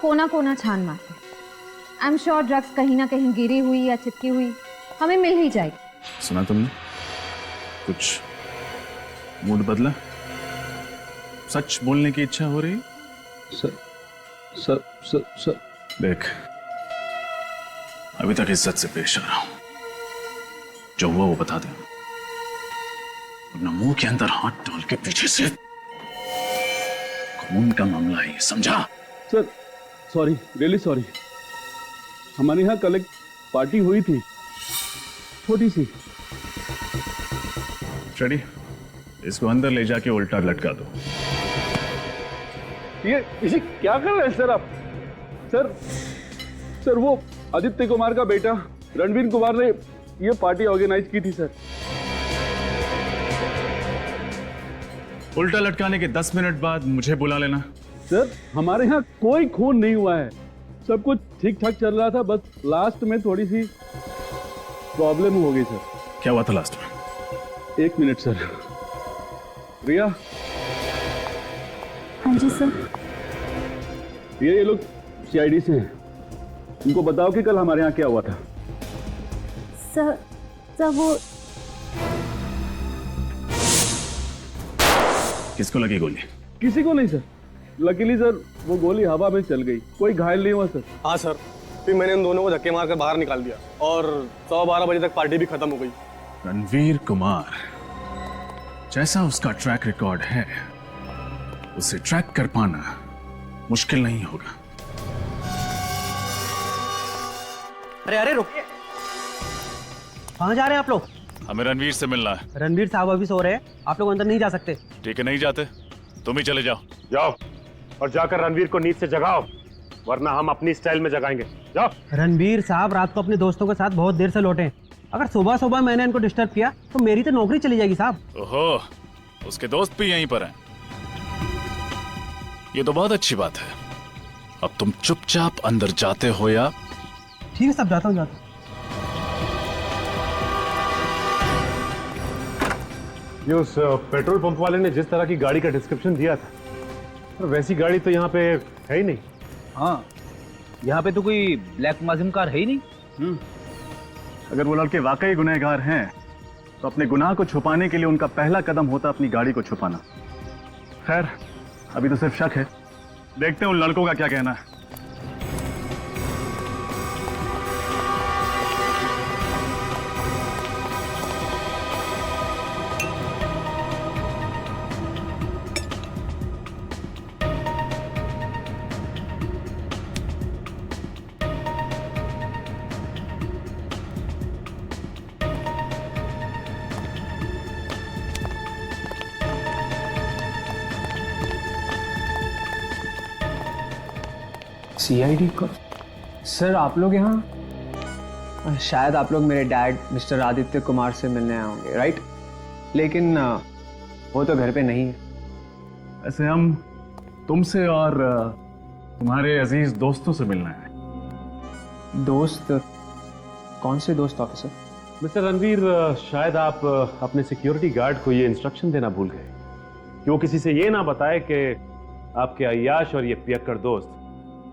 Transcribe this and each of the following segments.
कोना कोना छान मारते। आई एम श्योर ड्रग्स कहीं ना कहीं गिरी हुई या चिपकी हुई हमें मिल ही जाएगी। सुना तुमने? कुछ मूड बदला? सच बोलने की इच्छा हो रही? सर सर सर सर देख, अभी तक इज्जत से पेश आ रहा हूं। जो हुआ वो बता दे, अपना मुंह के अंदर हाथ डाल के पीछे से खून का मामला है, समझा? Sir sorry, really sorry. हमारे यहाँ कल एक पार्टी हुई थी, छोटी सी। रेडी? इसको अंदर ले जाके उल्टा लटका दो। ये क्या कर रहे हैं सर आप? सर सर वो आदित्य कुमार का बेटा रणवीर कुमार ने ये पार्टी ऑर्गेनाइज की थी सर। उल्टा लटकाने के 10 मिनट बाद मुझे बुला लेना। सर हमारे यहाँ कोई खून नहीं हुआ है, सब कुछ ठीक ठाक चल रहा था, बस लास्ट में थोड़ी सी प्रॉब्लम हो गई सर। क्या हुआ था लास्ट में? 1 मिनट सर। रिया। हाँ जी सर। ये लोग सीआईडी से हैं, उनको बताओ कि कल हमारे यहाँ क्या हुआ था। सर वो किसको लगी गोली? किसी को नहीं सर। लकीली सर वो गोली हवा में चल गई, कोई घायल नहीं हुआ सर। हाँ सर, फिर मैंने इन दोनों को धक्के मारकर बाहर निकाल दिया और 12:15 बजे तक पार्टी भी खत्म हो गई। रणवीर कुमार जैसा उसका ट्रैक रिकॉर्ड है, उसे ट्रैक कर पाना मुश्किल नहीं होगा। अरे अरे रुकिए, कहाँ जा रहे हैं आप लोग? हमें रणवीर से मिलना है। रणवीर साहब अभी सो रहे हैं, आप लोग अंदर नहीं जा सकते। ठीक है, नहीं जाते, तुम ही चले जाओ। जाओ और जाकर रणवीर को नींद से जगाओ, वरना हम अपनी स्टाइल में जगाएंगे। जाओ। रणवीर साहब रात को अपने दोस्तों के साथ बहुत देर से लौटे हैं। अगर सुबह सुबह मैंने इनको डिस्टर्ब किया तो मेरी तो नौकरी चली जाएगी साहब। ओहो, उसके दोस्त भी यहीं पर हैं। ये तो बहुत अच्छी बात है। अब तुम चुपचाप अंदर जाते हो या? ठीक है साहब, जाता हूँ जाता हूँ। ये उस पेट्रोल पंप वाले ने जिस तरह की गाड़ी का डिस्क्रिप्शन दिया था, तो वैसी गाड़ी तो यहाँ पे है ही नहीं। हाँ, यहाँ पे तो कोई ब्लैक माजिम कार है ही नहीं। अगर वो लड़के वाकई गुनहगार हैं तो अपने गुनाह को छुपाने के लिए उनका पहला कदम होता अपनी गाड़ी को छुपाना। खैर, अभी तो सिर्फ शक है, देखते हैं उन लड़कों का क्या कहना है। सीआईडी का? सर आप लोग यहाँ? शायद आप लोग मेरे डैड मिस्टर आदित्य कुमार से मिलने आए होंगे, राइट? लेकिन वो तो घर पे नहीं है। ऐसे हम तुमसे और तुम्हारे अजीज दोस्तों से मिलना है। दोस्त? कौन से दोस्त ऑफिसर? मिस्टर रणवीर, शायद आप अपने सिक्योरिटी गार्ड को ये इंस्ट्रक्शन देना भूल गए कि वो किसी से ये ना बताए कि आपके अय्याश और ये पियक्कड़ दोस्त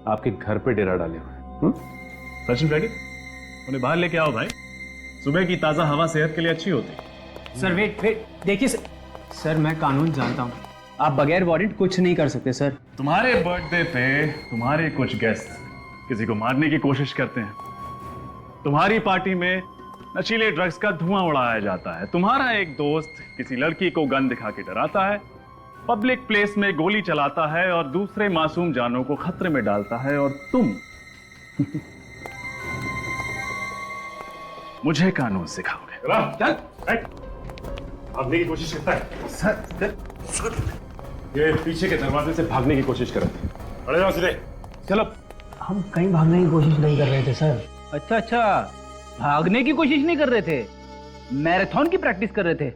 आपके घर पे डेरा डाले हुए हैं। सचिन रेडी, उन्हें बाहर लेके आओ भाई। सुबह की ताजा हवा सेहत के लिए अच्छी होती है। सर वेट, देखिए सर मैं कानून जानता हूँ, आप बगैर वारंट कुछ नहीं कर सकते सर। तुम्हारे बर्थडे पे तुम्हारे कुछ गेस्ट किसी को मारने की कोशिश करते हैं। तुम्हारी पार्टी में नशीले ड्रग्स का धुआं उड़ाया जाता है। तुम्हारा एक दोस्त किसी लड़की को गन दिखा के डराता है, पब्लिक प्लेस में गोली चलाता है और दूसरे मासूम जानों को खतरे में डालता है, और तुम मुझे कानून सिखाओगे। चल, भागने की कोशिश करता है। सर, ये पीछे के दरवाजे से भागने की कोशिश कर रहे थे। अरे जाओ सीधे, चलो। हम कहीं भागने की कोशिश नहीं कर रहे थे सर। अच्छा, भागने की कोशिश नहीं कर रहे थे, मैराथन की प्रैक्टिस कर रहे थे।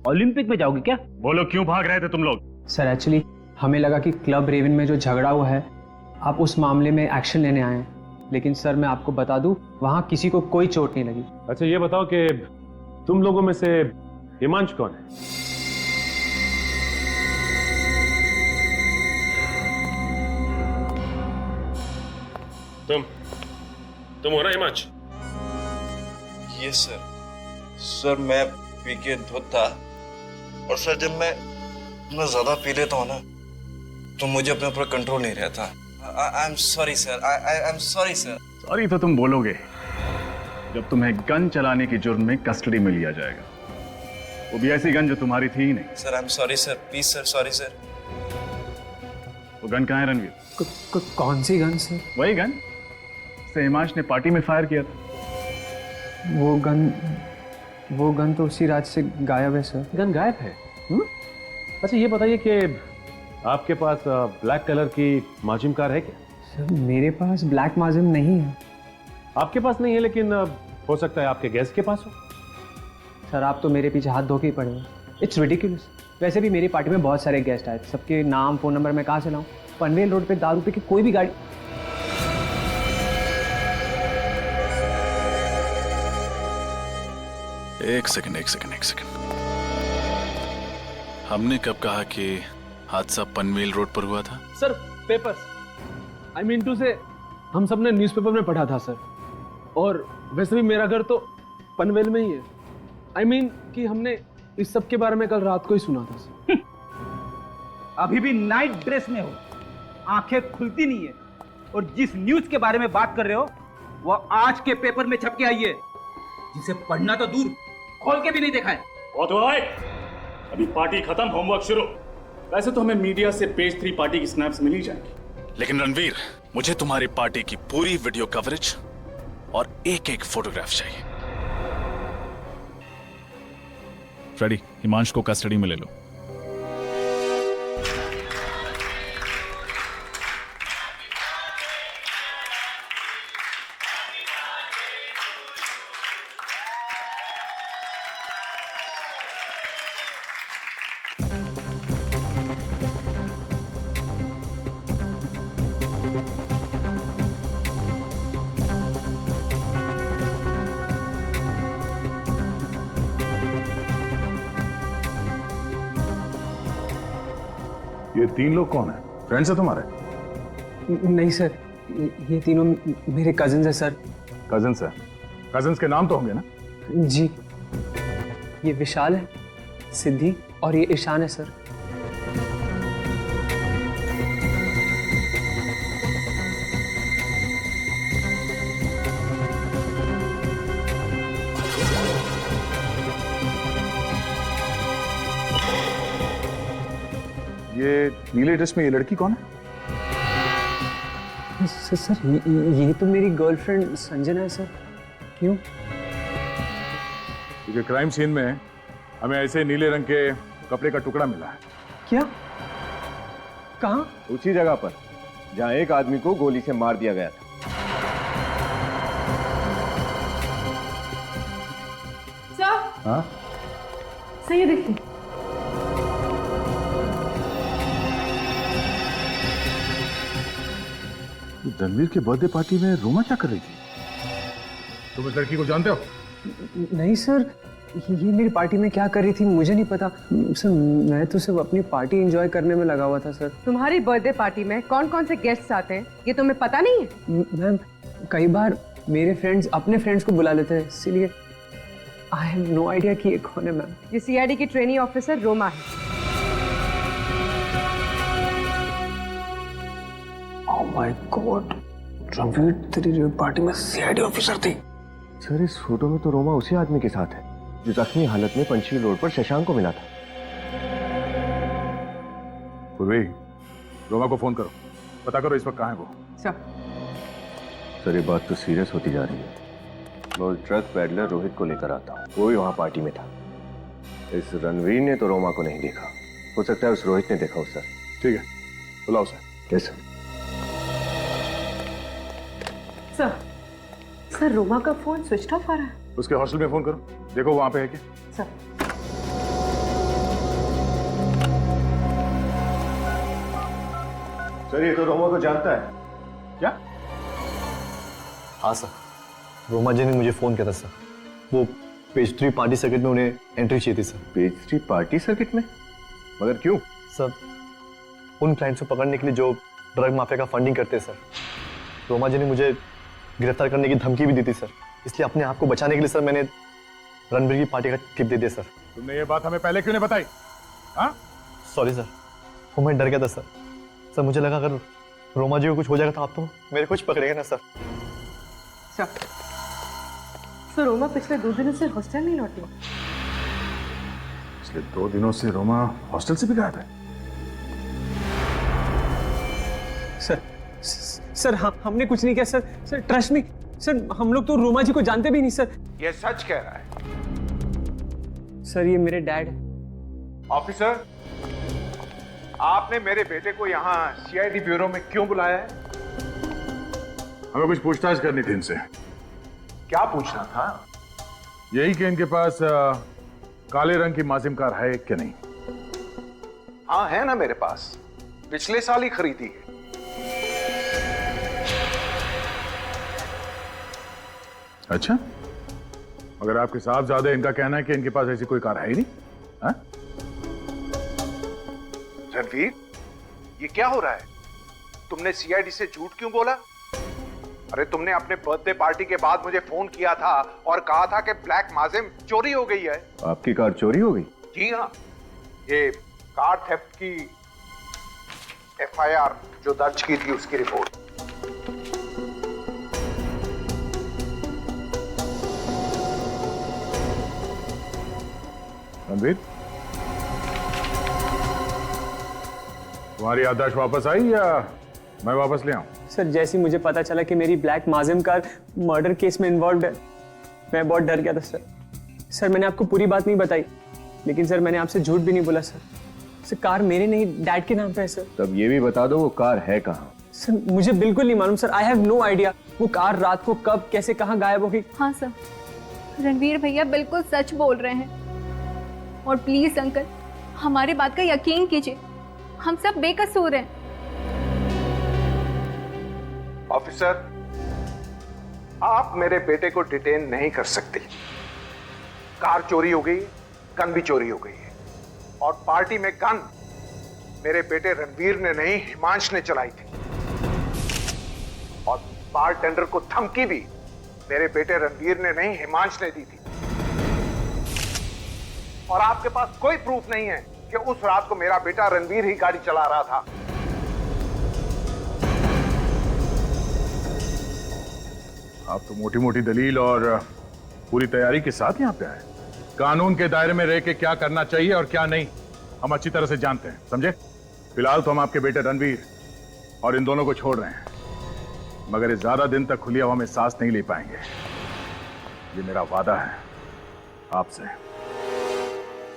ओलंपिक में जाओगे क्या? बोलो, क्यों भाग रहे थे तुम लोग? सर एक्चुअली हमें लगा कि क्लब रेवन में जो झगड़ा हुआ है आप उस मामले में एक्शन लेने आए हैं, लेकिन सर मैं आपको बता दूं वहां किसी को कोई चोट नहीं लगी। अच्छा ये बताओ कि तुम लोगों में से हिमांशु कौन है? तुम हो ना हिमांश? ये सर मैं पी के धुत था, और सर जब मैं ज्यादा पी लेता हूँ ना तो मुझे अपने ऊपर कंट्रोल नहीं रहता। I am sorry sir, I am sorry sir. Sorry तो तुम बोलोगे जब तुम्हें गन चलाने की जुर्म में कस्टडी में लिया जाएगा, वो भी ऐसी गन जो तुम्हारी थी ही नहीं। Sir I am sorry sir, please sir, sorry sir. वो गन कहाँ है रणवीर? कौन सी गन सर? वही गन से हिमांश ने पार्टी में फायर किया था। वो गन तो उसी रात से गायब है सर। गन गायब है? अच्छा ये बताइए कि आपके पास ब्लैक कलर की माजिम कार है क्या? सर मेरे पास ब्लैक माजिम नहीं है। आपके पास नहीं है, लेकिन हो सकता है आपके गेस्ट के पास हो। सर आप तो मेरे पीछे हाथ धो के ही पड़े हो। It's ridiculous. वैसे भी मेरी पार्टी में बहुत सारे गेस्ट आए थे, सबके नाम फ़ोन नंबर मैं कहाँ से लाऊं? पनवेल रोड पे दारू पी के कोई भी गाड़ी। एक सेकंड। हमने कब कहा कि हादसा पनवेल रोड पर हुआ था? Sir papers, I mean to say हम सब ने न्यूज़पेपर में पढ़ा था सर, और वैसे भी मेरा घर तो पनवेल में ही है। आई मीन कि हमने इस सब के बारे में कल रात को ही सुना था सर। अभी भी नाइट ड्रेस में हो, आंखें खुलती नहीं है, और जिस न्यूज के बारे में बात कर रहे हो वो आज के पेपर में छप के आई है, जिसे पढ़ना तो दूर खोल के भी नहीं देखा है। बहुत हुआ भाई, अभी पार्टी खत्म, होमवर्क शुरू। वैसे तो हमें मीडिया से पेज 3 पार्टी की स्नैप्स मिल ही जाएंगी, लेकिन रणवीर मुझे तुम्हारी पार्टी की पूरी वीडियो कवरेज और एक फोटोग्राफ चाहिए। फ्रेडी, हिमांश को कस्टडी में ले लो। ये 3 लोग कौन है? फ्रेंड्स है तुम्हारे? नहीं सर, ये तीनों मेरे कजिन्स हैं सर। कजिन्स है? कजिन्स के नाम तो होंगे ना? जी, ये विशाल है, सिद्धि और ये ईशान है सर। ये नीले ड्रेस में ये लड़की कौन है? सर ये तो मेरी गर्लफ्रेंड संजना है सर। क्यों? क्योंकि क्राइम सीन में हमें ऐसे नीले रंग के कपड़े का टुकड़ा मिला है। क्या? कहाँ? उसी जगह पर जहाँ एक आदमी को गोली से मार दिया गया था। सर, हाँ? सही देखिए। रणवीर के बर्थडे पार्टी में रोमा क्या कर रही थी? तुम इस लड़की को जानते हो? नहीं सर, ये मेरी पार्टी में क्या कर रही थी मुझे नहीं पता सर। मैं तो सिर्फ अपनी पार्टी एंजॉय करने में लगा हुआ था सर। तुम्हारी बर्थडे पार्टी में कौन कौन से गेस्ट्स आते हैं ये तुम्हें पता नहीं है? मैम, कई बार मेरे फ्रेंड्स अपने फ्रेंड्स को बुला लेते हैं, इसीलिए आई हैव नो आइडिया कि ये कौन है मैम। ये सीआईडी की ट्रेनी ऑफिसर रोमा है। ओह माय गॉड, रणवीर तेरी पार्टी में सीआईडी ऑफिसर थी? सर इस फोटो में तो रोमा उसी आदमी के साथ है जो जख्मी हालत में पंचशील रोड पर शशांक को मिला था। पूर्वी, रोमा को फोन करो, पता करो इस वक्त कहाँ है वो। सर ये बात तो सीरियस होती जा रही है। मैं उस ड्रग पेडलर रोहित को लेकर आता हूँ, वो भी वहाँ पार्टी में था। इस रणवीर ने तो रोमा को नहीं देखा, हो सकता है उस रोहित ने देखा हो सर। ठीक है, बुलाओ सर। कैसे? सर रोमा का फोन स्विच ऑफ आ रहा है। उसके हॉस्टल में फोन करो, देखो वहां पे है क्या। सर, सर ये तो रोमा को जानता है। क्या? हाँ सर, रोमा जी ने मुझे फोन किया था सर। वो पेज 3 पार्टी सर्किट में उन्हें एंट्री चाहिए थी सर। पेज 3 पार्टी सर्किट में? मगर क्यों? सर उन क्लाइंट्स को पकड़ने के लिए जो ड्रग माफिया का फंडिंग करते हैं सर। रोमा जी ने मुझे गिरफ्तार करने की धमकी भी दी थी सर, इसलिए अपने आप को बचाने के लिए सर मैंने रणवीर की पार्टी का टिप दे दिया सर। तुमने ये बात हमें पहले क्यों नहीं बताई? हाँ? सॉरी सर, वो मैं डर गया था सर। सर मुझे लगा अगर रोमा जी को कुछ हो जाएगा तो आप तो मेरे कुछ पकड़ेंगे ना सर। सर रोमा पिछले 2 दिनों से हॉस्टल नहीं लौटी। पिछले 2 दिनों से रोमा हॉस्टल से भी गायब है। सर हमने कुछ नहीं किया sir. Sir trust me sir, हम लोग तो रोमा जी को जानते भी नहीं सर। ये सच कह रहा है? सर ये मेरे डैड है। ऑफिसर, आपने मेरे बेटे को यहाँ सीआईडी ब्यूरो में क्यों बुलाया है? हमें कुछ पूछताछ करनी थी इनसे। क्या पूछना था? यही कि इनके पास काले रंग की माजिम कार है कि नहीं? हाँ है ना मेरे पास, पिछले साल ही खरीदी है। अच्छा, मगर आपके साहबजादे इनका कहना है कि इनके पास ऐसी कोई कार है ही नहीं। हाँ? रणवीर, ये क्या हो रहा है? तुमने सीआईडी से झूठ क्यों बोला? अरे तुमने अपने बर्थडे पार्टी के बाद मुझे फोन किया था और कहा था कि ब्लैक माजिम चोरी हो गई है। आपकी कार चोरी हो गई? जी हाँ, ये कार थेफ्ट की एफआईआर जो दर्ज की थी उसकी रिपोर्ट। रणवीर, तुम्हारी याददाश्त वापस आई या मैं वापस ले आऊं? सर जैसे ही मुझे पता चला कि मेरी ब्लैक माजिम कार मर्डर केस में इन्वॉल्व है, मैं बहुत डर गया था सर। सर मैंने आपको पूरी बात नहीं बताई, लेकिन सर मैंने आपसे झूठ भी नहीं बोला सर। सर कार मेरे नहीं, डैड के नाम पे है सर। तब ये भी बता दो वो कार है कहाँ? सर मुझे बिल्कुल नहीं मालूम sir, I have no idea वो कार रात को कब कैसे कहाँ गायब हो गई। हाँ सर, रणवीर भैया बिल्कुल सच बोल रहे हैं। और प्लीज अंकल, हमारी बात का यकीन कीजिए, हम सब बेकसूर हैं। ऑफिसर, आप मेरे बेटे को डिटेन नहीं कर सकते। कार चोरी हो गई, गन भी चोरी हो गई है, और पार्टी में गन मेरे बेटे रणवीर ने नहीं हिमांश ने चलाई थी, और बारटेंडर को धमकी भी मेरे बेटे रणवीर ने नहीं हिमांश ने दी थी। और आपके पास कोई प्रूफ नहीं है कि उस रात को मेरा बेटा रणवीर ही गाड़ी चला रहा था। आप तो मोटी मोटी दलील और पूरी तैयारी के साथ यहाँ पे आए। कानून के दायरे में रह के क्या करना चाहिए और क्या नहीं हम अच्छी तरह से जानते हैं, समझे? फिलहाल तो हम आपके बेटे रणवीर और इन दोनों को छोड़ रहे हैं, मगर ये ज्यादा दिन तक खुली हवा में सांस नहीं ले पाएंगे। ये मेरा वादा है आपसे।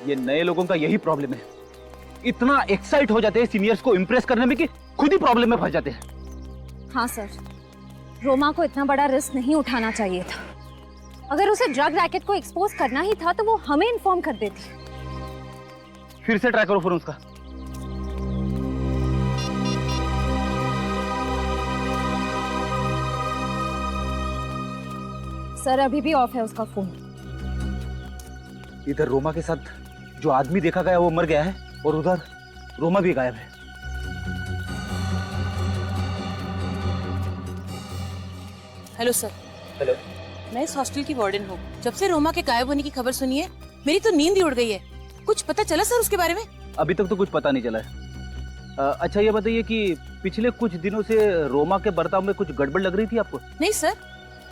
ये नए लोगों का यही प्रॉब्लम है, इतना एक्साइट हो जाते हैं सीनियर्स को इम्प्रेस करने में कि खुद ही प्रॉब्लम में फंस जाते हैं। हाँ सर, रोमा को इतना बड़ा रिस्क नहीं उठाना चाहिए था। अगर उसे ड्रग रैकेट को एक्सपोज करना ही था तो वो हमें इन्फॉर्म कर देती। फिर से ट्राई करो फोन उसका। सर अभी भी ऑफ है उसका फोन। इधर रोमा के साथ जो आदमी देखा गया वो मर गया है, और उधर रोमा भी गायब है। Hello sir. हेलो, मैं इस हॉस्टल की वार्डन हूँ। जब से रोमा के गायब होने की खबर सुनी है, मेरी तो नींद ही उड़ गई है। कुछ पता चला सर उसके बारे में? अभी तक तो कुछ पता नहीं चला है। अच्छा ये बताइए कि पिछले कुछ दिनों से रोमा के बर्ताव में कुछ गड़बड़ लग रही थी आपको? नहीं सर,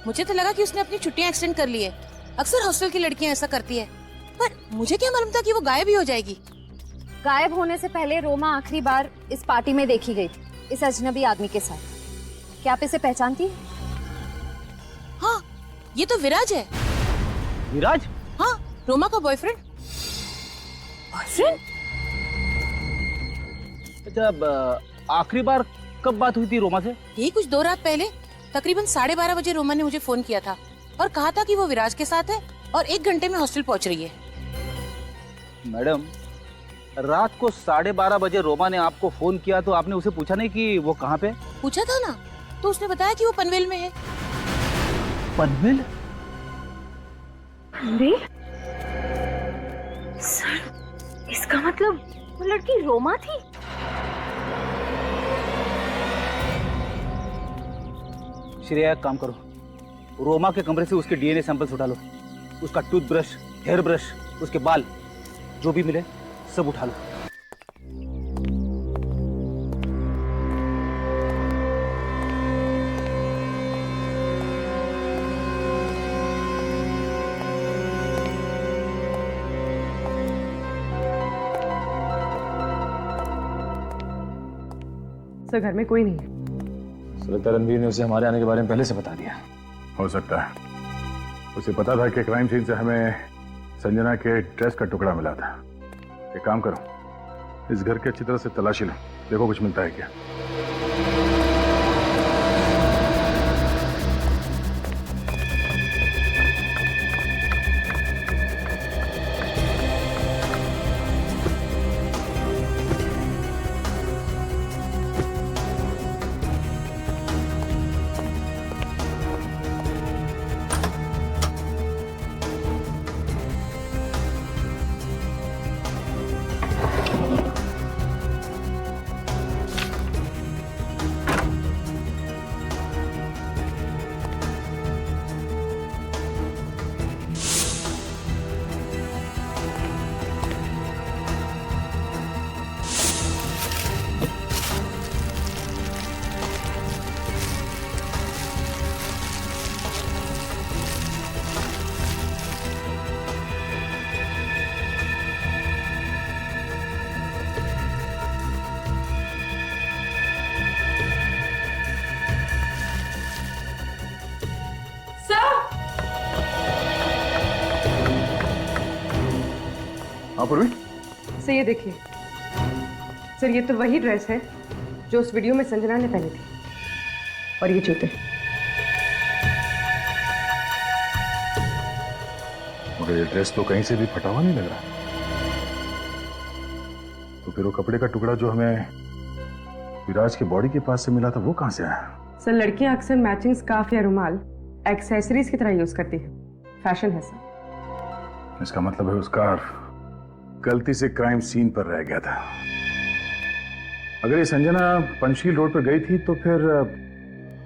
मुझे तो लगा कि उसने अपनी छुट्टियां एक्सटेंड कर ली है। अक्सर हॉस्टल की लड़कियां ऐसा करती है, पर मुझे क्या मालूम था कि वो गायब ही हो जाएगी। गायब होने से पहले रोमा आखिरी बार इस पार्टी में देखी गई थी, इस अजनबी आदमी के साथ। क्या आप इसे पहचानती हैं? हाँ, ये तो विराज है। विराज? हाँ, रोमा का बॉयफ्रेंड। बॉयफ्रेंड? अच्छा, आखिरी बार कब बात हुई थी रोमा से? यही कुछ 2 रात पहले, तकरीबन 12:30 बजे रोमा ने मुझे फोन किया था और कहा था कि वो विराज के साथ है और 1 घंटे में हॉस्टल पहुंच रही है। मैडम, रात को 12:30 बजे रोमा ने आपको फोन किया तो आपने उसे पूछा नहीं कि वो कहाँ पे? पूछा था ना, तो उसने बताया कि वो पनवेल में है। पनवेल? अरे सर, इसका मतलब वो लड़की रोमा थी। श्रेया एक काम करो, रोमा के कमरे से उसके डीएनए सैंपल्स उठा लो, उसका टूथब्रश, हेयर ब्रश, उसके बाल, जो भी मिले सब उठा लो। सर घर में कोई नहीं है। लगता है रणवीर ने उसे हमारे आने के बारे में पहले से बता दिया। हो सकता है, उसे पता था कि क्राइम सीन से हमें संजना के ड्रेस का टुकड़ा मिला था। एक काम करो, इस घर की अच्छी तरह से तलाशी लो, देखो कुछ मिलता है क्या। पूर्वी, सर ये देखिए, सर ये तो वही ड्रेस है जो उस वीडियो में संजना ने पहनी थी, और ये जूते। मगर ये ड्रेस तो कहीं से भी फटा हुआ नहीं लग रहा। तो फिर वो कपड़े का टुकड़ा जो हमें विराज के बॉडी के पास से मिला था वो कहां से आया? सर लड़कियां अक्सर मैचिंग स्कार्फ या रुमाल एक्सेसरीज की तरह यूज करती है, फैशन है सर। इसका मतलब है उसका गलती से क्राइम सीन पर रह गया था। अगर ये संजना पंचशील रोड पर गई थी तो फिर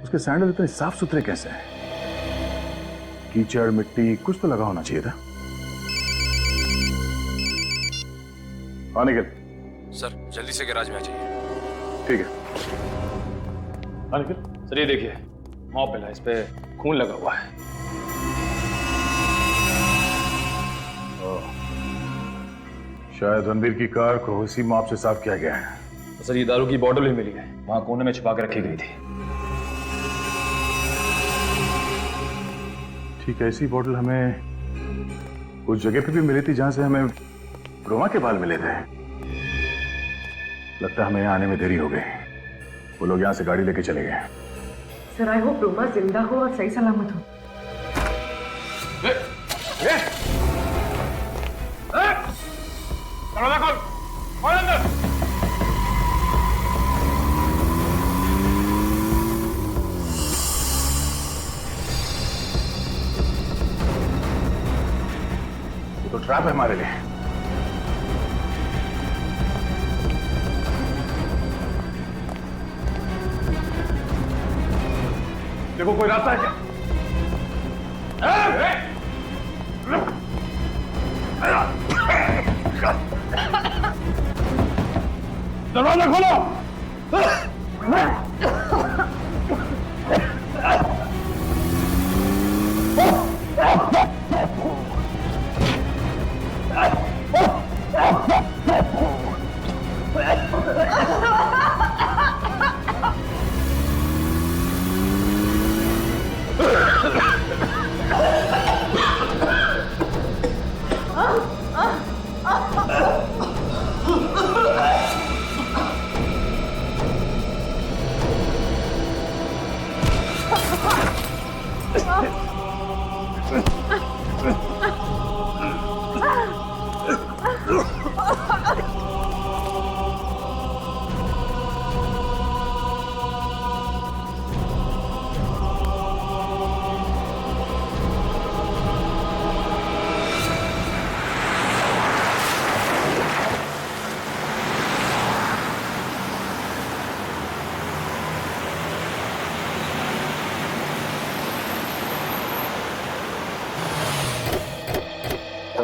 उसके सैंडल इतने साफ सुथरे कैसे हैं? कीचड़ मिट्टी कुछ तो लगा होना चाहिए था। हाँ निखिल। सर जल्दी से गैराज में आ जाइए। ठीक है। हाँ निखिल। सर ये देखिए, मॉप मिला, इस पे खून लगा हुआ है। शायद रणवीर की कार को इसी मॉप से साफ किया गया है। सर ये दारू की बोतल भी मिली है, वहां कोने में छुपा के रखी गई थी। ठीक है, ऐसी बोतल हमें उस जगह पे भी मिली थी जहां से हमें रोमा के बाल मिले थे। लगता है हमें यहाँ आने में देरी हो गई। वो लोग यहाँ से गाड़ी लेके चले गए। सर आई होप रोमा जिंदा हो और सही सलामत हो। दरवाजा खोल, खोल अंदर। ये तो ट्रैप है हमारे लिए। देखो कोई रास्ता है क्या? दरवाजा खोलो।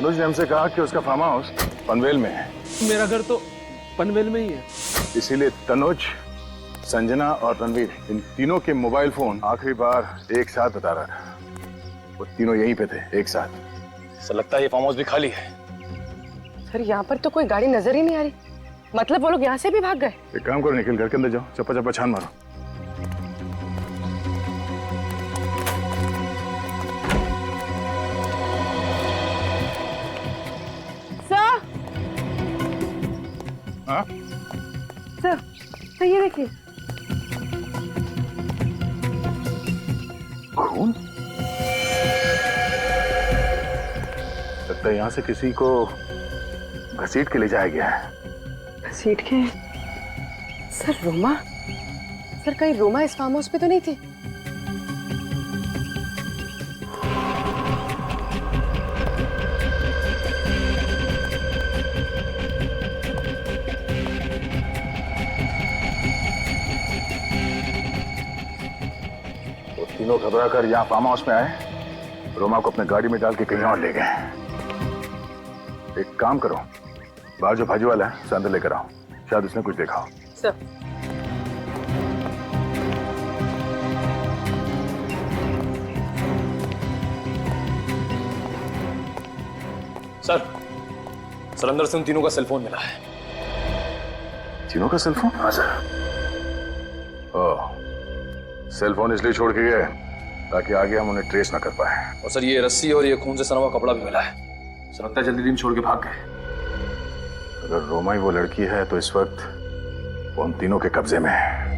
तनुज ने हमसे कहा कि उसका फार्म हाउस पनवेल में है। मेरा घर तो पनवेल में ही है। इसीलिए तनुज, संजना और रणवीर, इन तीनों के मोबाइल फोन आखिरी बार एक साथ बता रहा था। वो तीनों यहीं पे थे एक साथ। सर लगता है ये फार्म हाउस भी खाली है। सर यहाँ पर तो कोई गाड़ी नजर ही नहीं आ रही, मतलब वो लोग यहाँ से भी भाग गए। एक काम करो निखिल, घर के अंदर जाओ, चप्पा चप्पा छान मारो। सर, हाँ? सर ये देखिए। खून? लगता है यहाँ से किसी को घसीट के ले जाया गया है। घसीट के? सर रोमा? सर कहीं रोमा इस फार्म हाउस पे तो नहीं थी? वो तीनों घबरा कर यहाँ फार्म हाउस में आए, रोमा को अपने गाड़ी में डाल के कहीं और ले गए। एक काम करो, बाहर जो भाजी वाला है उसे अंदर लेकर आओ, शायद उसने कुछ देखा हो। सर सर अंदर से उन तीनों का सेलफोन मिला है। तीनों का सेलफोन? हाँ सर। ओह, सेलफोन इसलिए छोड़ के गए ताकि आगे हम उन्हें ट्रेस ना कर पाए। और सर ये रस्सी और ये खून से सना हुआ कपड़ा भी मिला है। सर लगता है जल्दी दिन छोड़ के भाग गए। अगर रोमा ही वो लड़की है तो इस वक्त वो उन तीनों के कब्जे में है।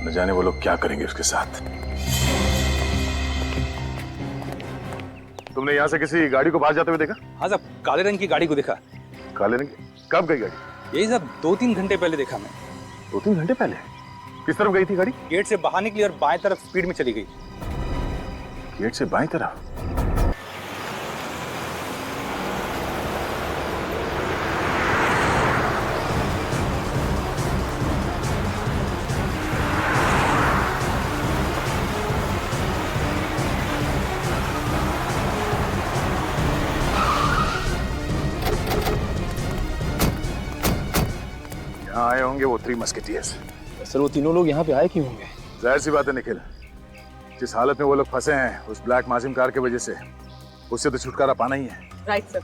न जाने वो लोग क्या करेंगे उसके साथ। तुमने यहाँ से किसी गाड़ी को बाहर जाते हुए देखा? हाँ साहब, काले रंग की गाड़ी को देखा। काले रंग की? कब गई गाड़ी? यही साहब 2-3 घंटे पहले देखा मैं। 2-3 घंटे पहले? किस तरफ गई थी गाड़ी? गेट से बाहर निकली और बाएं तरफ स्पीड में चली गई। गेट से बाएं तरफ? आए होंगे वो 3 मस्केटियर्स। सर वो तीनों लोग यहाँ पे आए क्यों होंगे? जाहिर सी बात है निखिल, जिस हालत में वो लोग फंसे हैं उस ब्लैक माजिम कार की वजह से, उससे तो छुटकारा पाना ही है। राइट सर,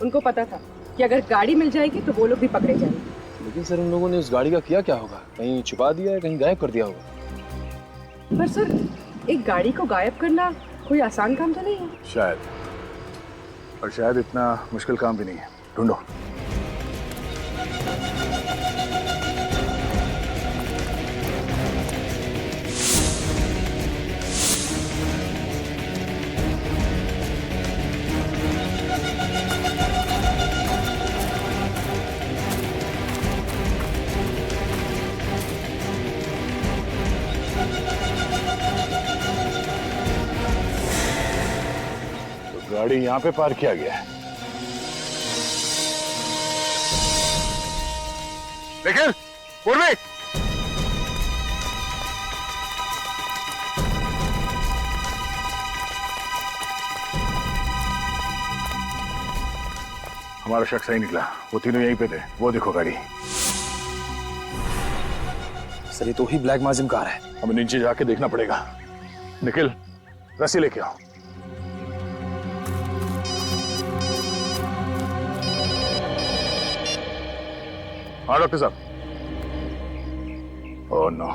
उनको पता था कि अगर गाड़ी मिल जाएगी तो वो लोग भी पकड़े जाएंगे। लेकिन सर उन लोगों ने उस गाड़ी का किया क्या होगा? कहीं छुपा दिया है, कहीं गायब कर दिया होगा। पर सर एक गाड़ी को गायब करना कोई आसान काम तो नहीं है। शायद, और शायद इतना मुश्किल काम भी नहीं है। ढूंढो। गाड़ी यहाँ पे पार्क किया गया है। निखिल, पूर्वी, हमारा शख्स सही निकला। वो तीनों यहीं पे थे। वो देखो गाड़ी। सर ये तो ही ब्लैक माजिम कार है। हमें नीचे जाके देखना पड़ेगा। निखिल, रस्सी लेके आओ। हाँ डॉक्टर साहब। ओह नो,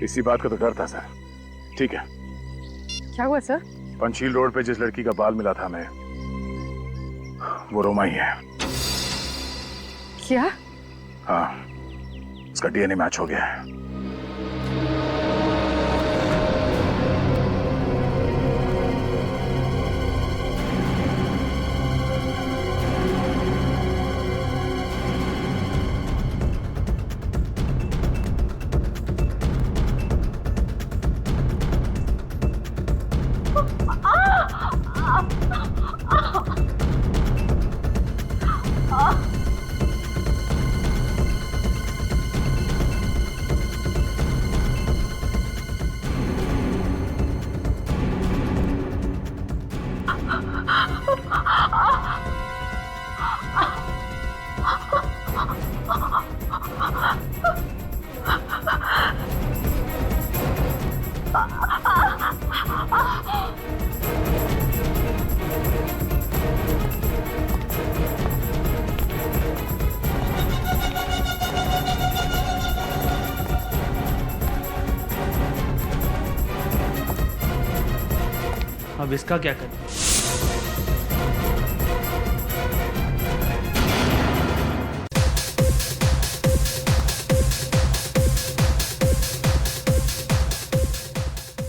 इसी बात का तो डर था सर। ठीक है। क्या हुआ सर? पंचशील रोड पे जिस लड़की का बाल मिला था हमें, वो रोमा ही है। क्या? हाँ, उसका डीएनए मैच हो गया है। अब इसका क्या करें?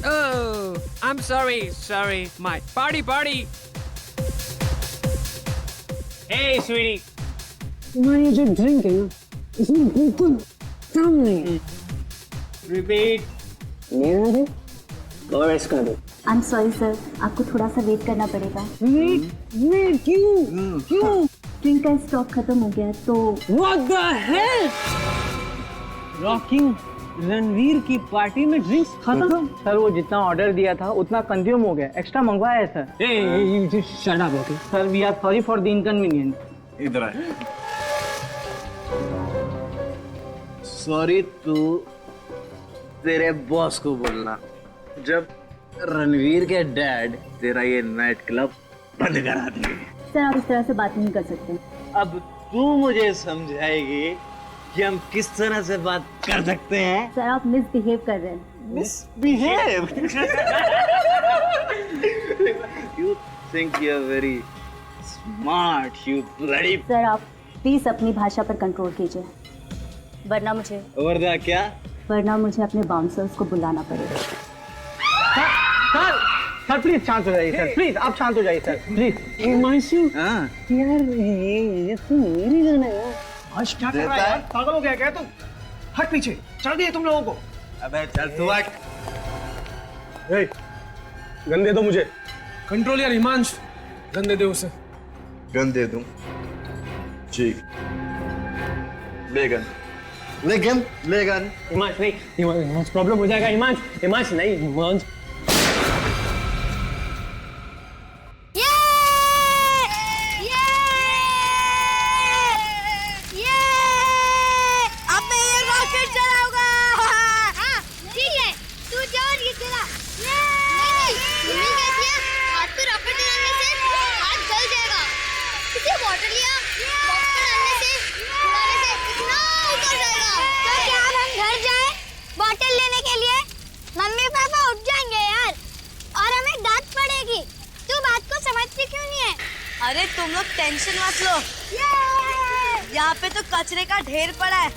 Oh, I'm sorry. My party. Hey, sweetie. तुम्हारी जो ड्रिंक है ना, इसमें बिल्कुल काम नहीं। Repeat. मेरा दे और इसका दे। I'm sorry सर, आपको थोड़ा सा वेट करना पड़ेगा। वेट क्यों? ड्रिंक का स्टॉक खत्म हो गया तो। What the hell? Rocking Ranveer की पार्टी में ड्रिंक्स खत्म? सर वो जितना ऑर्डर दिया था उतना कंज्यूम हो गया, एक्स्ट्रा मंगवाया है sir. Hey, shut up, okay? Sir we are sorry for the inconvenience. इधर आए। सॉरी तू तेरे बॉस को बोलना जब रणवीर के डैड तेरा ये नाइट क्लब बंद करा दिए। सर आप इस तरह से बात नहीं कर सकते। अब तू मुझे समझाएगी कि हम किस तरह से बात कर सकते हैं। सर आप मिसबिहेव कर रहे हैं। Misbehave? You think you're very smart, you bloody। Sir आप प्लीज अपनी भाषा पर कंट्रोल कीजिए, वरना मुझे अपने बाउंसर्स को बुलाना पड़ेगा। सर प्लीज शांत हो जाइए सर, प्लीज आप शांत हो जाइए सर, प्लीज। हिमांशु, यार ये तो मेरी गन है यार। आज क्या कर रहा है यार? पागल हो गया क्या तू? हट पीछे, चल दिए तुम लोगों को। अबे चल तू हट। गन दे दो मुझे। कंट्रोल यार हिमांशु, गन दे दे उसे। गन दे दूं? जी। ले गन। हिमांशु नहीं, हिमांशु प्रॉब्लम हो जाएगा। हिमांशु नहीं, हिमांशु। अरे तुम लोग टेंशन मत लो, यहाँ पे तो कचरे का ढेर पड़ा है।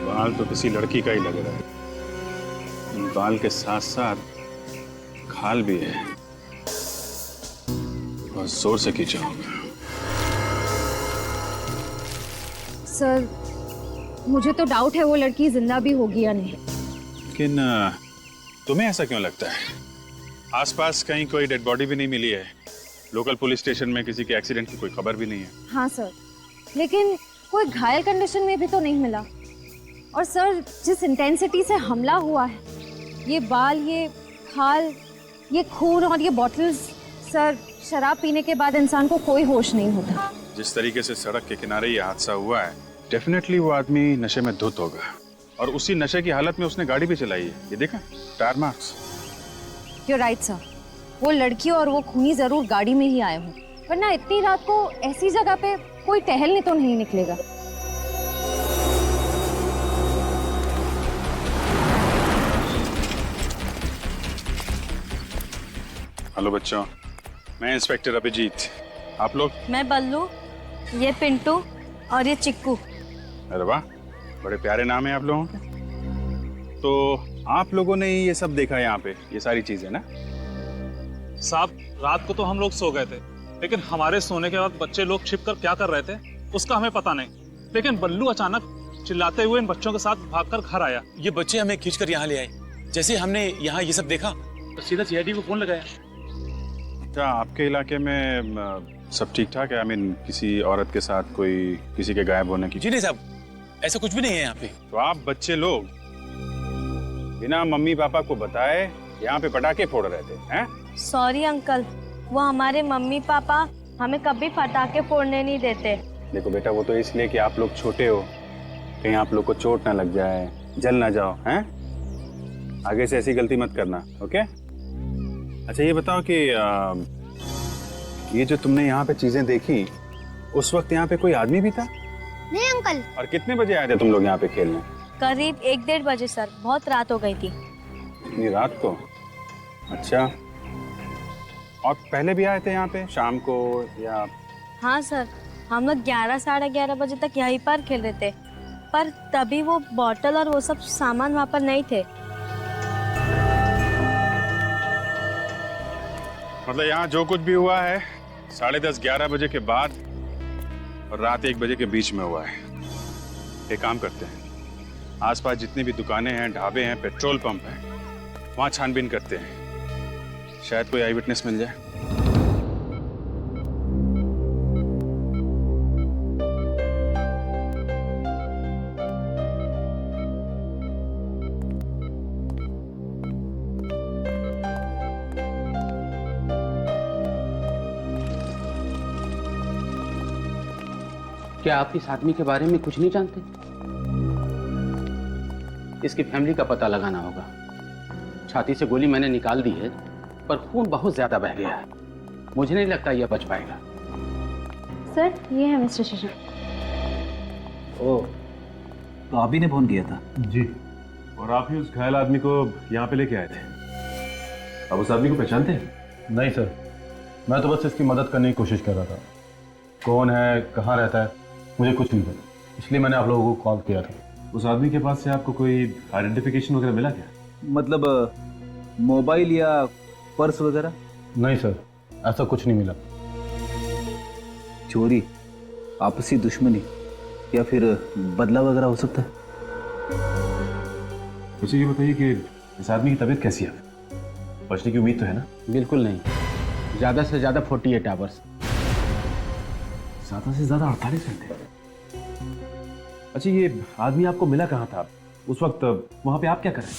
बाल तो किसी लड़की का ही लग रहा है। बाल के साथ साथ खाल भी है। बहुत जोर से खींचा होगा। सर मुझे तो डाउट है वो लड़की जिंदा भी होगी या नहीं। लेकिन तुम्हें ऐसा क्यों लगता है? आसपास कहीं कोई डेड बॉडी भी नहीं मिली है। लोकल पुलिस स्टेशन में किसी के एक्सीडेंट की कोई खबर भी नहीं है। हाँ सर, लेकिन कोई घायल कंडीशन में भी तो नहीं मिला। और सर जिस इंटेंसिटी से हमला हुआ है, ये बाल, ये खाल, ये खून और ये बॉटल्स, सर शराब पीने के बाद इंसान को कोई होश नहीं होता। जिस तरीके से सड़क के किनारे ये हादसा हुआ है, डेफिनेटली वो आदमी नशे में धुत होगा और उसी नशे की हालत में उसने गाड़ी भी चलाई है। ये देखा, tyre marks. You're right sir, वो लड़की और वो खूनी जरूर गाड़ी में ही आए हों, वरना इतनी रात को ऐसी जगह पे कोई टहलने तो नहीं निकलेगा। हेलो बच्चों, मैं इंस्पेक्टर अभिजीत। आप लोग? मैं बल्लू, ये पिंटू और ये चिक्कू। अरे वाह, बड़े प्यारे नाम है आप लोगों के। तो आप लोगों ने ये सब देखा यहाँ पे, ये सारी चीजें ना? साहब रात को तो हम लोग सो गए थे, लेकिन हमारे सोने के बाद बच्चे लोग छिप कर क्या कर रहे थे उसका हमें पता नहीं। लेकिन बल्लू अचानक चिल्लाते हुए इन बच्चों के साथ भागकर घर आया। ये बच्चे हमें खींचकर यहाँ ले आए। जैसे हमने यहाँ ये सब देखा तो सीधा सीआईडी को फोन लगाया। क्या आपके इलाके में सब ठीक ठाक है? आई मीन किसी औरत के साथ कोई किसी के गायब होने की? जी नहीं साहब, ऐसा कुछ भी नहीं है यहाँ पे। तो आप बच्चे लोग बिना मम्मी पापा को बताए यहाँ पे पटाखे फोड़ रहे थे हैं? सॉरी अंकल, वो हमारे मम्मी पापा हमें कभी पटाखे फोड़ने नहीं देते। देखो बेटा, वो तो इसलिए कि आप लोग छोटे हो, कहीं आप लोग को चोट ना लग जाए, जल ना जाओ, हैं? आगे से ऐसी गलती मत करना, ओके? अच्छा ये बताओ कि ये जो तुमने यहाँ पे चीजें देखी, उस वक्त यहाँ पे कोई आदमी भी था? नहीं अंकल। और कितने बजे आए थे तुम लोग यहाँ पे खेलने? करीब 1-1:30 बजे सर, बहुत रात हो गई थी। इतनी रात को? अच्छा, और पहले भी आए थे यहाँ पे शाम को या? हाँ सर, हम लोग 11-11:30 बजे तक यहीं पर खेल रहे थे, पर तभी वो बॉटल और वो सब सामान वहाँ पर नहीं थे। मतलब यहाँ जो कुछ भी हुआ है 10:30-11 बजे के बाद और रात 1 बजे के बीच में हुआ है। एक काम करते हैं, आसपास जितनी भी दुकानें हैं, ढाबे हैं, पेट्रोल पंप हैं, वहाँ छानबीन करते हैं, शायद कोई आई विटनेस मिल जाए। क्या आप इस आदमी के बारे में कुछ नहीं जानते? इसकी फैमिली का पता लगाना होगा। छाती से गोली मैंने निकाल दी है, पर खून बहुत ज्यादा बह गया है। मुझे नहीं लगता यह बच पाएगा। सर, ये है मिस्टर शेषन। ओह, तो आप ही ने फोन किया था? जी, और आप ही उस घायल आदमी को यहाँ पे लेके आए थे। आप उस आदमी को पहचानते हैं? नहीं सर, मैं तो बस इसकी मदद करने की कोशिश कर रहा था। कौन है, कहाँ रहता है, मुझे कुछ नहीं पता, इसलिए मैंने आप लोगों को कॉल किया था। उस आदमी के पास से आपको कोई आइडेंटिफिकेशन वगैरह मिला क्या? मतलब मोबाइल या पर्स वगैरह? नहीं सर, ऐसा कुछ नहीं मिला। चोरी, आपसी दुश्मनी या फिर बदला वगैरह हो सकता है। मुझे ये बताइए कि इस आदमी की तबीयत कैसी है? बचने की उम्मीद तो है ना? बिल्कुल नहीं, ज्यादा से ज्यादा 48 आवर्स। ज्यादा से ज्यादा 48 घंटे। अच्छा, ये आदमी आपको मिला कहाँ था? उस वक्त वहां पे आप क्या कर रहे हैं?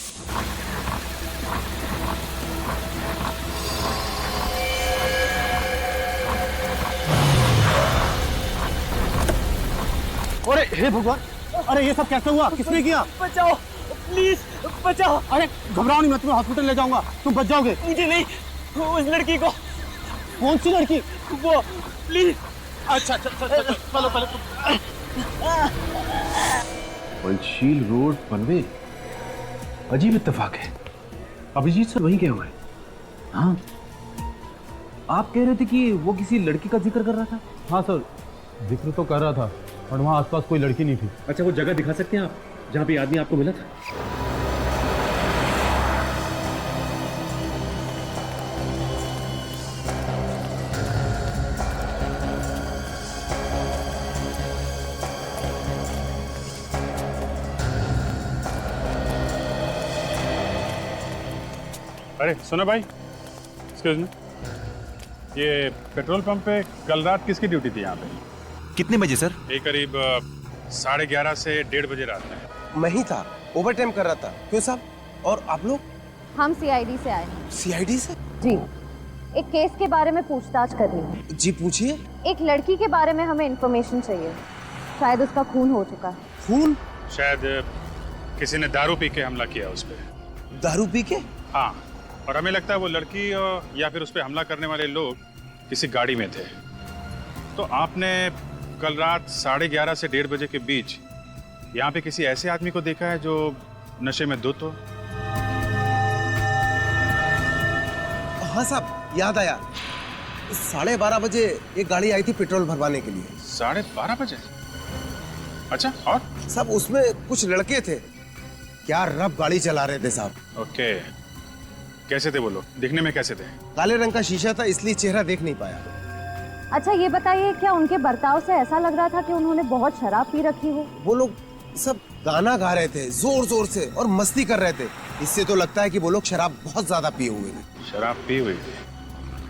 अरे हे भगवान, अरे ये सब कैसे हुआ? किसने किया? बचाओ प्लीज, बचाओ। अरे घबराओ नहीं, मैं तुम्हें हॉस्पिटल ले जाऊंगा, तुम बच जाओगे। मुझे नहीं, उस लड़की को। कौन सी लड़की? वो, प्लीज। अच्छा, चलो पहले पंचशील रोड, पनवेल। अजीब इत्तेफाक है, अभिजीत सर वहीं गए हुए। हाँ, आप कह रहे थे कि वो किसी लड़की का जिक्र कर रहा था? हाँ सर, जिक्र तो कर रहा था, और वहाँ आसपास कोई लड़की नहीं थी। अच्छा, वो जगह दिखा सकते हैं आप जहाँ पे आदमी आपको मिला था? अरे सुनो भाई, एक्सक्यूज मी, ये पेट्रोल पंप पे कल रात किसकी ड्यूटी थी यहाँ पे? कितने बजे सर? ये करीब 11:30 से 1:30 बजे रात में। मैं ही था, ओवर टाइम कर रहा था। क्यों साहब? और आप लोग? हम सीआईडी से आए हैं। सीआईडी से? जी, एक केस के बारे में पूछताछ करनी है। जी पूछिए। एक लड़की के बारे में हमें इंफॉर्मेशन चाहिए, शायद उसका खून हो चुका है। खून? शायद किसी ने दारू पी के हमला किया उस पे। दारू पी के? हाँ, और हमें लगता है वो लड़की या फिर उस पे हमला करने वाले लोग किसी गाड़ी में थे। तो आपने कल रात 11:30 से 1:30 बजे के बीच यहाँ पे किसी ऐसे आदमी को देखा है जो नशे में धुत हो? हाँ साहब, याद आया। 12:30 बजे एक गाड़ी आई थी पेट्रोल भरवाने के लिए। 12:30 बजे? अच्छा, और? साहब उसमें कुछ लड़के थे, क्या रफ गाड़ी चला रहे थे साहब। ओके, कैसे थे वो लोग? दिखने में कैसे थे? काले रंग का शीशा था, इसलिए चेहरा देख नहीं पाया। अच्छा ये बताइए, क्या उनके बर्ताव से ऐसा लग रहा था कि उन्होंने बहुत शराब पी रखी हो? वो लोग सब गाना गा रहे थे जोर जोर से और मस्ती कर रहे थे। इससे तो लगता है कि वो लोग शराब बहुत ज्यादा पिए हुए थे। शराब पी हुई थी?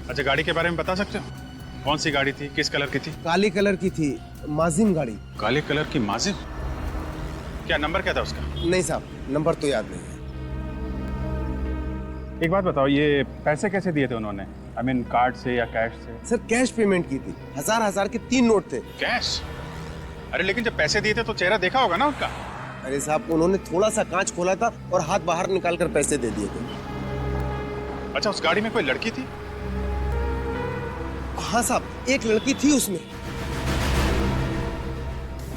अच्छा, गाड़ी के बारे में बता सकते हो? कौन सी गाड़ी थी, किस कलर की थी? काली कलर की थी, माजिम गाड़ी। काले कलर की माजिम? क्या नंबर क्या था उसका? नहीं साहब, नंबर तो याद नहीं है। एक बात बताओ, ये पैसे कैसे दिए थे उन्होंने? I mean, कार्ड से या कैश से? सर कैश पेमेंट की थी, हजार के 3 नोट थे। कैश? अरे लेकिन जब पैसे दिए थे तो चेहरा देखा होगा ना उनका? अरे साहब, उन्होंने थोड़ा सा कांच खोला था और हाथ बाहर निकाल कर पैसे दे दिए थे। अच्छा, उस गाड़ी में कोई लड़की थी? हाँ साहब, एक लड़की थी उसमें।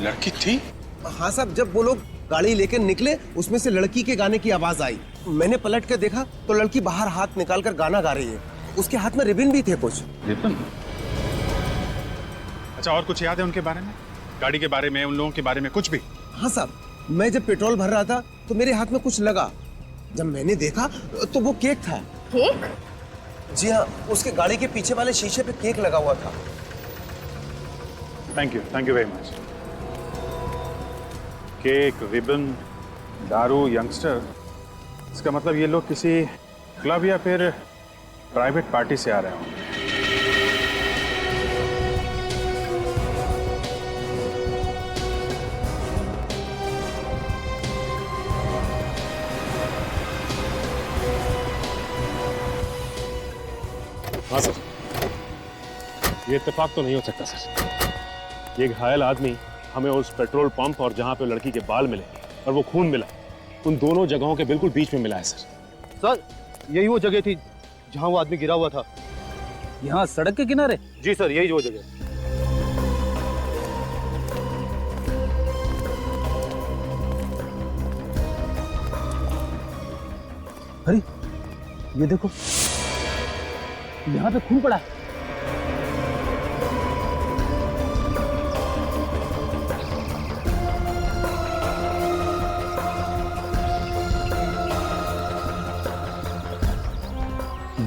लड़की थी? हाँ साहब, जब वो लोग गाड़ी लेकर निकले, उसमें से लड़की के गाने की आवाज आई। मैंने पलट कर देखा तो लड़की बाहर हाथ निकाल कर गाना गा रही है। उसके हाथ में रिबन भी थे कुछ। रिबन? अच्छा, और कुछ याद है उनके बारे में? गाड़ी के बारे में, उन लोगों के बारे में कुछ भी? हाँ साहब, मैं जब पेट्रोल भर रहा था तो मेरे हाथ में कुछ लगा। जब मैंने देखा तो वो केक था। केक? जी हाँ, उसके गाड़ी के पीछे वाले शीशे पे केक लगा हुआ था। Thank you very much. Cake, ribbon, दारू, यंगस्टर, इसका मतलब ये लोग किसी क्लब या फिर प्राइवेट पार्टी से आ रहे होंगे। हाँ सर, ये इत्तेफाक तो नहीं हो सकता सर। ये घायल आदमी हमें उस पेट्रोल पंप और जहाँ पे लड़की के बाल मिले और वो खून मिला, उन दोनों जगहों के बिल्कुल बीच में मिला है सर। सर, यही वो जगह थी जहाँ वो आदमी गिरा हुआ था। यहाँ सड़क के किनारे? जी सर, यही वो जगह। अरे ये देखो, यहाँ पे खून पड़ा है।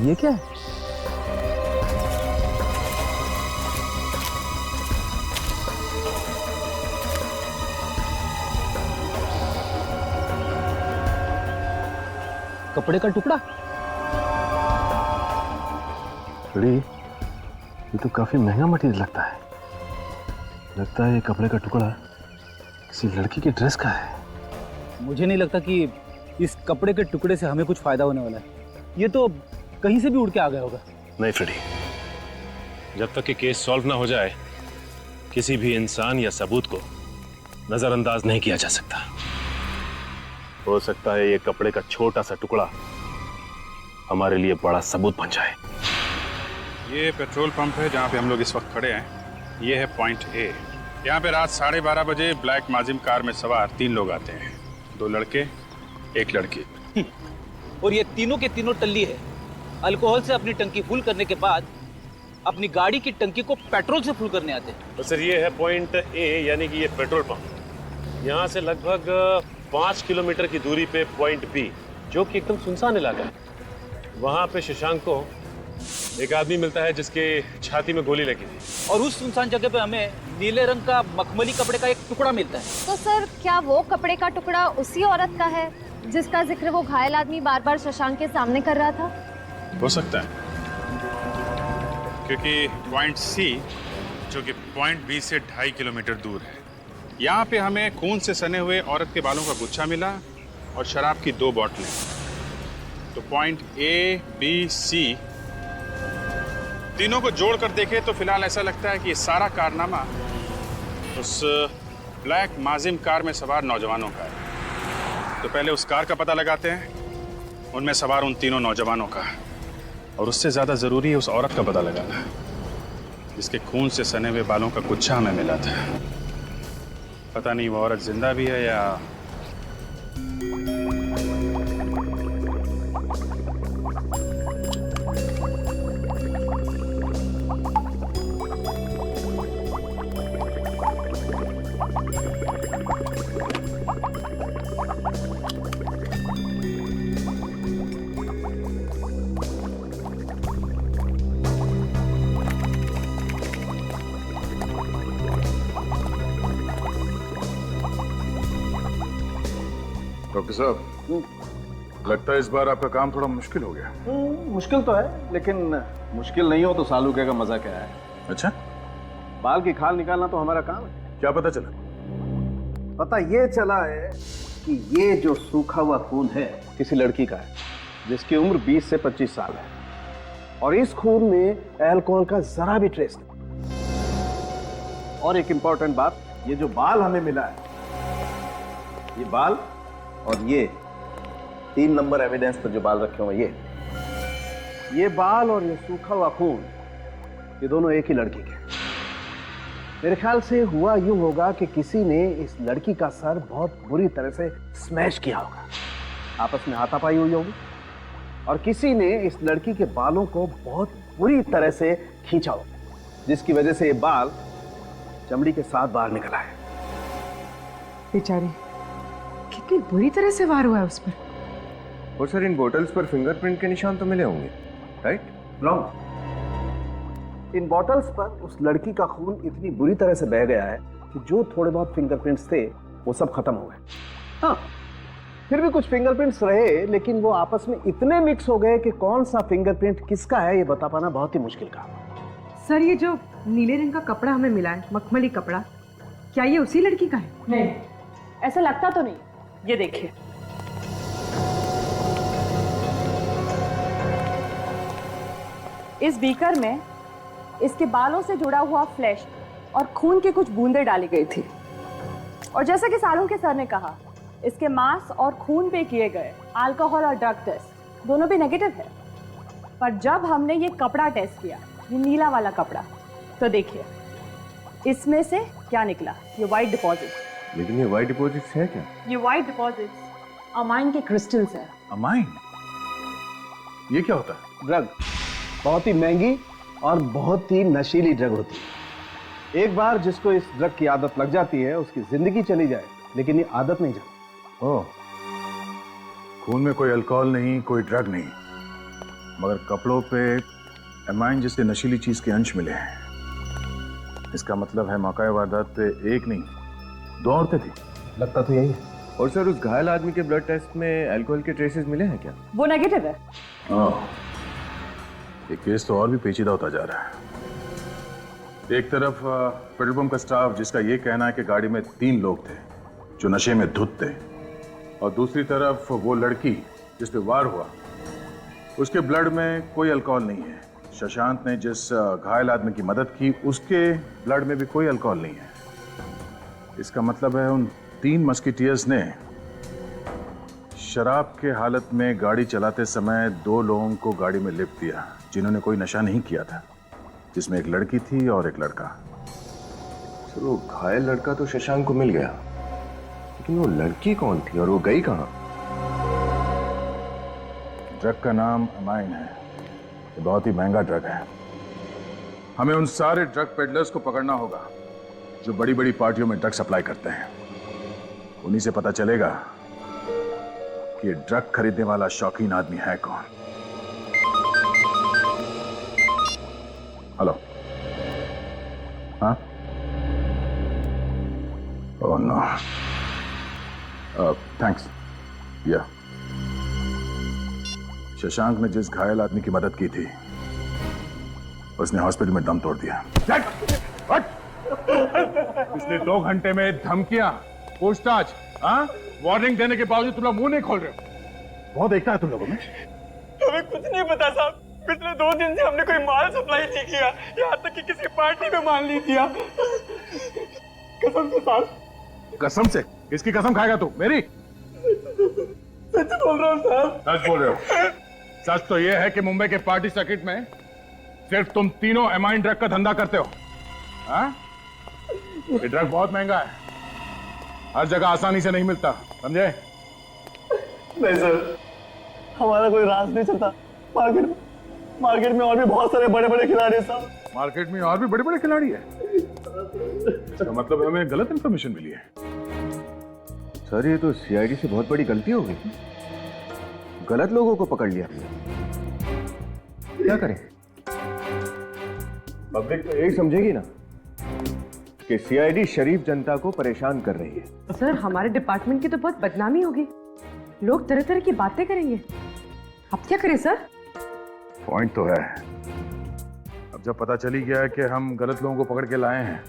ये क्या है? कपड़े का टुकड़ा? बड़ी, ये तो काफी महंगा मटेरियल लगता है। लगता है ये कपड़े का टुकड़ा किसी लड़की की ड्रेस का है। मुझे नहीं लगता कि इस कपड़े के टुकड़े से हमें कुछ फायदा होने वाला है। ये तो कहीं से भी उड़ के आ गया होगा। नहीं फ्रेडी, जब तक कि केस सॉल्व ना हो जाए, किसी भी इंसान या सबूत को नजरअंदाज नहीं किया जा सकता। हो सकता है ये कपड़े का छोटा सा टुकड़ा हमारे लिए बड़ा सबूत बन जाए। ये पेट्रोल पंप है जहाँ पे हम लोग इस वक्त खड़े हैं। ये है पॉइंट ए। यहाँ पे रात 12:30 बजे ब्लैक माजिम कार में सवार 3 लोग आते हैं, 2 लड़के, 1 लड़की। और ये तीनों के तीनों टल्ली है। अल्कोहल से अपनी टंकी फुल करने के बाद अपनी गाड़ी की टंकी को पेट्रोल से फुल करने आते हैं। तो सर, ये है पॉइंट ए, यानी कि ये पेट्रोल पंप। यहाँ से लगभग 5 किलोमीटर की दूरी पे पॉइंट बी, जो कि एकदम सुनसान इलाका है, वहाँ पे शशांक को एक आदमी मिलता है जिसके छाती में गोली लगी थी। और उस सुनसान जगह पे हमें नीले रंग का मखमली कपड़े का एक टुकड़ा मिलता है। तो सर, क्या वो कपड़े का टुकड़ा उसी औरत का है जिसका जिक्र वो घायल आदमी बार बार शशांक के सामने कर रहा था? हो सकता है, क्योंकि पॉइंट सी, जो कि पॉइंट बी से 2.5 किलोमीटर दूर है, यहाँ पे हमें खून से सने हुए औरत के बालों का गुच्छा मिला और शराब की 2 बोतलें। तो पॉइंट ए, बी, सी तीनों को जोड़कर देखे तो फिलहाल ऐसा लगता है कि ये सारा कारनामा उस ब्लैक माजिम कार में सवार नौजवानों का है। तो पहले उस कार का पता लगाते हैं, उनमें सवार उन तीनों नौजवानों का, और उससे ज्यादा जरूरी है उस औरत का पता लगाना जिसके खून से सने हुए बालों का गुच्छा हमें मिला था। पता नहीं वो औरत जिंदा भी है या डॉक्टर साहब, लगता है इस बार आपका काम थोड़ा मुश्किल हो गया। मुश्किल तो है, लेकिन मुश्किल नहीं हो तो सालूके का मजा क्या है। अच्छा, बाल की खाल निकालना तो हमारा काम है। क्या पता चला? पता ये चला है कि ये जो सूखा हुआ खून है किसी लड़की का है जिसकी उम्र 20 से 25 साल है, और इस खून में अल्कोहल का जरा भी ट्रेस नहीं। और एक इंपॉर्टेंट बात, ये जो बाल हमें मिला है, ये बाल और ये 3 नंबर एविडेंस पर जो बाल रखे हुए ये बाल और ये सूखा हुआ खून, ये दोनों एक ही लड़की के। मेरे ख्याल से हुआ यूं होगा कि किसी ने इस लड़की का सर बहुत बुरी तरह से स्मैश किया होगा, आपस में हाथापाई हुई होगी, और किसी ने इस लड़की के बालों को बहुत बुरी तरह से खींचा होगा, जिसकी वजह से ये बाल चमड़ी के साथ बाहर निकला है। बेचारी, कितनी बुरी तरह से वार हुआ है उस पर। और सर, इन बोतल्स पर फिंगरप्रिंट के निशान तो मिले होंगे, राइट? रॉन्ग। इन बॉटल्स पर उस लड़की का खून इतनी बुरी तरह से बह गया है कि जो थोड़े बहुत फिंगरप्रिंट्स थे वो सब खत्म हो गए। हाँ, फिर भी कुछ फिंगरप्रिंट्स रहे, लेकिन वो आपस में इतने मिक्स हो गए कि कौन सा फिंगरप्रिंट किसका है ये बता पाना बहुत ही मुश्किल काम है। सर, ये जो नीले रंग का कपड़ा हमें मिला है, मखमली कपड़ा, क्या ये उसी लड़की का है? नहीं, ऐसा लगता तो नहीं। ये देखिए, इस बीकर में इसके बालों से जुड़ा हुआ फ्लैश और खून की कुछ बूंदें डाली गई थी, और जैसा कि सालूके सर ने कहा, इसके मांस और खून पे किए गए अल्कोहल और ड्रग टेस्ट दोनों भी नेगेटिव है। पर जब हमने ये कपड़ा टेस्ट किया, ये नीला वाला कपड़ा, तो देखिए इसमें से क्या निकला, ये व्हाइट डिपॉजिट। लेकिन ये व्हाइट डिपॉजिट्स है क्या? ये व्हाइट डिपॉजिट्स अमाइन के क्रिस्टल्स है। अमाइन? ये क्या होता है? ड्रग, बहुत ही महंगी और बहुत ही नशीली ड्रग होती है। एक बार जिसको इस ड्रग की आदत लग जाती है उसकी जिंदगी चली जाए, लेकिन ये आदत नहीं जाती। ओह, खून में कोई अल्कोहल नहीं, कोई ड्रग नहीं, मगर कपड़ों पे एमाइन जैसे नशीली चीज के अंश मिले हैं। इसका मतलब है मौका वारदात पे एक नहीं 2 औरतें थी। लगता तो यही है। और सर, उस घायल आदमी के ब्लड टेस्ट में अल्कोहल के ट्रेसेस मिले हैं क्या? वो नेगेटिव है। ये केस तो और भी पेचीदा होता जा रहा है। एक तरफ पेट्रोल पंप का स्टाफ जिसका ये कहना है कि गाड़ी में 3 लोग थे जो नशे में धुत थे, और दूसरी तरफ वो लड़की जिस पे वार हुआ, उसके ब्लड में कोई अल्कोहल नहीं है। शशांक ने जिस घायल आदमी की मदद की, उसके ब्लड में भी कोई अल्कोहल नहीं है। इसका मतलब है उन 3 मस्किटियर्स ने शराब के हालत में गाड़ी चलाते समय 2 लोगों को गाड़ी में लिफ्ट दिया जिन्होंने कोई नशा नहीं किया था, जिसमें एक लड़की थी और एक लड़का। सर, वो घायल लड़का तो शशांक को मिल गया, लेकिन वो लड़की कौन थी और वो गई कहाँ? ड्रग का नाम अमाइन है। ये बहुत ही महंगा ड्रग है। हमें उन सारे ड्रग पेडलर्स को पकड़ना होगा जो बड़ी बड़ी पार्टियों में ड्रग सप्लाई करते हैं। उन्हीं से पता चलेगा कि ये ड्रग खरीदने वाला शौकीन आदमी है कौन। हेलो, हाँ? Oh no, thanks. या शशांक ने जिस घायल आदमी की मदद की थी, उसने हॉस्पिटल में दम तोड़ दिया। पिछले 2 घंटे में धमकियां, पूछताछ, हाँ? वार्निंग देने के बावजूद तुम लोग मुंह नहीं खोल रहे हो। बहुत एकता है तुम लोगों में। हमें कुछ नहीं पता साहब। पिछले 2 दिन से हमने कोई माल सप्लाई नहीं किया, यहाँ तक कि किसी पार्टी में माल नहीं दिया। कसम से साहब। कसम से? किसकी कसम खाएगा तू? मेरी? सच बोल रहा हूँ साहब। सच बोल रहे हो? सच तो यह है कि मुंबई के पार्टी सर्किट में सिर्फ तुम तीनों एमाइन ड्रग का धंधा करते हो, हाँ? ये ड्रग बहुत महंगा है, हर जगह आसानी से नहीं मिलता, समझे? नहीं सर, हमारा कोई राज नहीं चलता। मार्केट में और भी बहुत सारे बड़े बड़े खिलाड़ी हैं साहब। मार्केट में और भी बड़े बड़े खिलाड़ी है? इसका मतलब हमें गलत इंफॉर्मेशन मिली है। सर, ये तो सीआईडी से बहुत बड़ी गलती हो गई। गलत लोगों को पकड़ लिया। क्या करें? पब्लिक तो यही समझेगी ना कि सीआईडी शरीफ जनता को परेशान कर रही है। सर, हमारे डिपार्टमेंट की तो बहुत बदनामी होगी। लोग तरह तरह की बातें करेंगे, अब क्या करें सर? पॉइंट तो है। अब जब पता चली गया है कि हम गलत लोगों को पकड़ के लाए हैं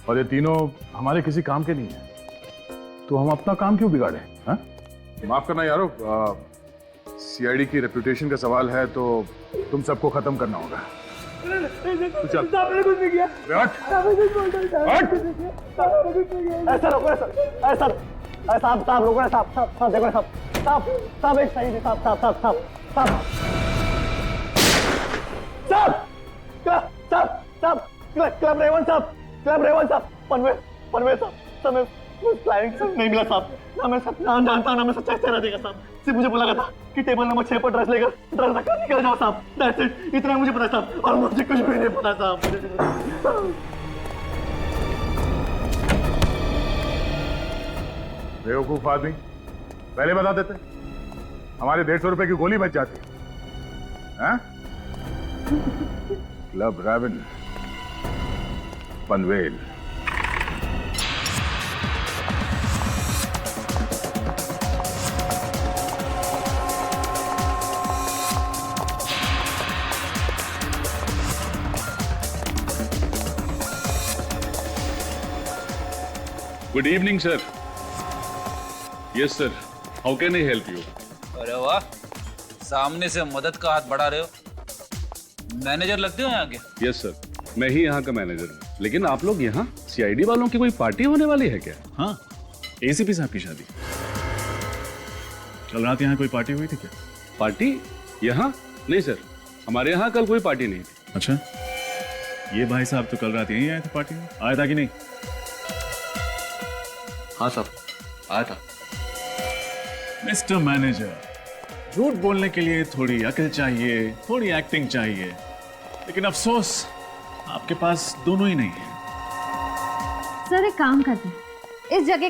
और ये तीनों हमारे किसी काम के नहीं है, तो हम अपना काम क्यों बिगाड़े? हाँ? माफ करना यारो, सीआईडी की रेपुटेशन का सवाल है तो तुम सबको खत्म करना होगा। तो चल। कुछ नहीं किया। ऐसा रोको ऐसा साहब रोको साहब देखो साहब एक सही है साहब क्लब रेवन साहब पनवेल साहब क्लाइंट नहीं मिला साहब। ना मैं नाम जानता हूँ ना मैं सच्चा चेहरा देगा साहब। सिर्फ मुझे बोला था कि टेबल नंबर 6 पर ड्रेस लेकर ड्रेस रखकर निकल जाओ साहब। दैट्स इट, इतना मुझे पता साहब, और मुझे कुछ भी नहीं पता साहब। बेवकूफ आदमी, पहले बता देते, हमारे 150 रुपए की गोली बच जाती। हाँ? Club Raven Panvel. Good evening, sir. Yes, sir. How can I help you? अरे वाह, सामने से मदद का हाथ बढ़ा रहे हो। मैनेजर लगते हो यहाँ के? Yes, sir. मैं ही यहाँ का मैनेजर हूँ। लेकिन आप लोग यहाँ सीआईडी वालों की कोई पार्टी होने वाली है क्या? हाँ, एसीपी साहब की शादी। कल रात यहाँ कोई पार्टी हुई थी क्या? पार्टी यहाँ? नहीं सर, हमारे यहाँ कल कोई पार्टी नहीं थी। अच्छा, ये भाई साहब तो कल रात यहीं आए थे पार्टी में, आया था कि नहीं? हाँ साहब, आया था। मिस्टर मैनेजर, झूठ बोलने के लिए थोड़ी अकल चाहिए, थोड़ी एक्टिंग चाहिए, लेकिन अफसोस आपके पास दोनों ही नहीं है। सर एक काम करते हैं, इस जगह का